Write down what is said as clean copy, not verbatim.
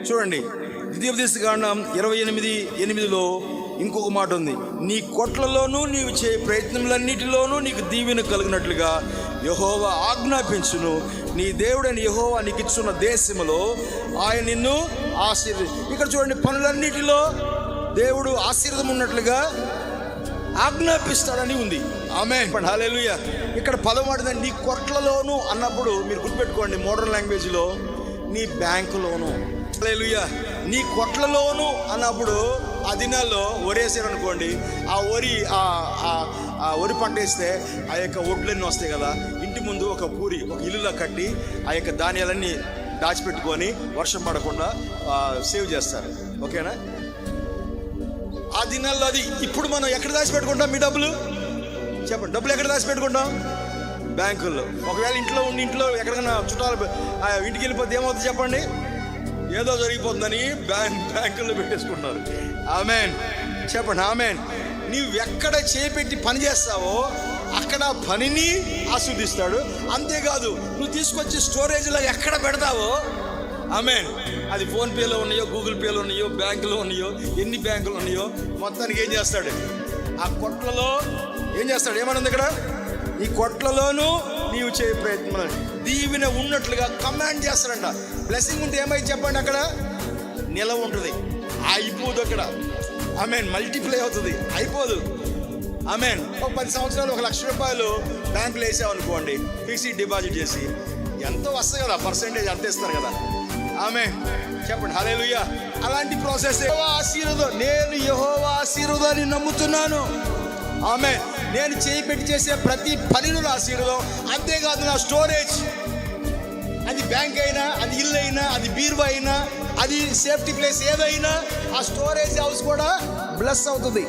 చూడండి, ద్వితీయోపదేశకాండం 28:8 ఇంకొక మాట ఉంది. నీ కొట్లలోనూ నీవు చేయ ప్రయత్నములన్నిటిలోనూ నీకు దీవెన కలిగినట్లుగా యెహోవా ఆజ్ఞాపించును. నీ దేవుడైన యెహోవా నీకు ఇచ్చున్న దేశములో ఆయన నిన్ను ఇక్కడ చూడండి, పనులన్నిటిలో దేవుడు ఆశీర్వాదం ఉన్నట్లుగా ఆజ్ఞాపిస్తాడని ఉంది. ఆమేన్, హల్లెలూయా. ఇక్కడ పదం వాడిందండి, నీ కొట్లలోను అన్నప్పుడు మీరు గుర్తుపెట్టుకోండి, మోడర్న్ లాంగ్వేజ్లో నీ బ్యాంకులోను. హల్లెలూయా. నీ కొట్లలోను అన్నప్పుడు ఆ దినాల్లో వరేసారు అనుకోండి, ఆ వరి పంట వేస్తే ఆ యొక్క ఒడ్లన్నీ వస్తాయి కదా, ఇంటి ముందు ఒక పూరి, ఒక ఇల్లులా కట్టి ఆ యొక్క ధాన్యాలన్నీ దాచిపెట్టుకొని వర్షం పడకుండా సేవ్ చేస్తారు. ఓకేనా? ఆ దినాల్లో అది. ఇప్పుడు మనం ఎక్కడ దాచిపెట్టుకుంటాం మీ డబ్బులు? చెప్పండి, డబ్బులు ఎక్కడ దాచిపెట్టుకుంటాం? బ్యాంకుల్లో. ఒకవేళ ఇంట్లో ఎక్కడికైనా చుట్టాలు ఇంటికి వెళ్ళిపోతే ఏమవుతుంది చెప్పండి? ఏదో జరిగిపోతుందని బ్యాంకుల్లో పెట్టేసుకుంటున్నారు. ఆమేన్, చెప్పండి ఆమేన్. నీవు ఎక్కడ చేపెట్టి పని చేస్తావో అక్కడ పనిని ఆస్వాదిస్తాడు. అంతేకాదు, నువ్వు తీసుకొచ్చి స్టోరేజ్లో ఎక్కడ పెడతావో, ఆమేన్, అది ఫోన్పేలో ఉన్నాయో, గూగుల్ పేలో ఉన్నాయో, బ్యాంకులో ఉన్నాయో, ఎన్ని బ్యాంకులు ఉన్నాయో, మొత్తానికి ఏం చేస్తాడు? ఆ కొట్లలో ఏం చేస్తాడు? ఏమన్నది ఇక్కడ? ఈ కొట్లలోనూ నీవు చేయ ప్రయత్నం దీవెన ఉన్నట్లుగా కమాండ్ చేస్తాడంట. బ్లెస్సింగ్ ఉంటే ఏమైంది చెప్పండి? అక్కడ నిలవ ఉంటుంది, అయిపోదు అక్కడ. ఆమేన్, మల్టిప్లై అవుతుంది, అయిపోదు. ఆమేన్. ఒక 10 సంవత్సరాలు 1 లక్ష రూపాయలు బ్యాంకులో వేసామనుకోండి, ఫిక్స్డ్ డిపాజిట్ చేసి, ఎంతో వస్తుంది కదా, పర్సెంటేజ్ అంత ఇస్తారు కదా. ఆమేన్, చెప్పండి హల్లెలూయా. అలాంటి ప్రాసెస్. ఆశీర్వాదం, నేను యెహోవా ఆశీర్వాదాన్ని నమ్ముతున్నాను. ఆమేన్. నేను చేపెట్టి చేసే ప్రతి పనిలో ఆశీర్వాదం. అంతేకాదు, నా స్టోరేజ్, అది బ్యాంక్ అయినా, అది ఇల్లు అయినా, అది బీరువా అయినా, అది సేఫ్టీ ప్లేస్ ఏదైనా, ఆ స్టోరేజ్ హౌస్ కూడా బ్లెస్ అవుతుంది.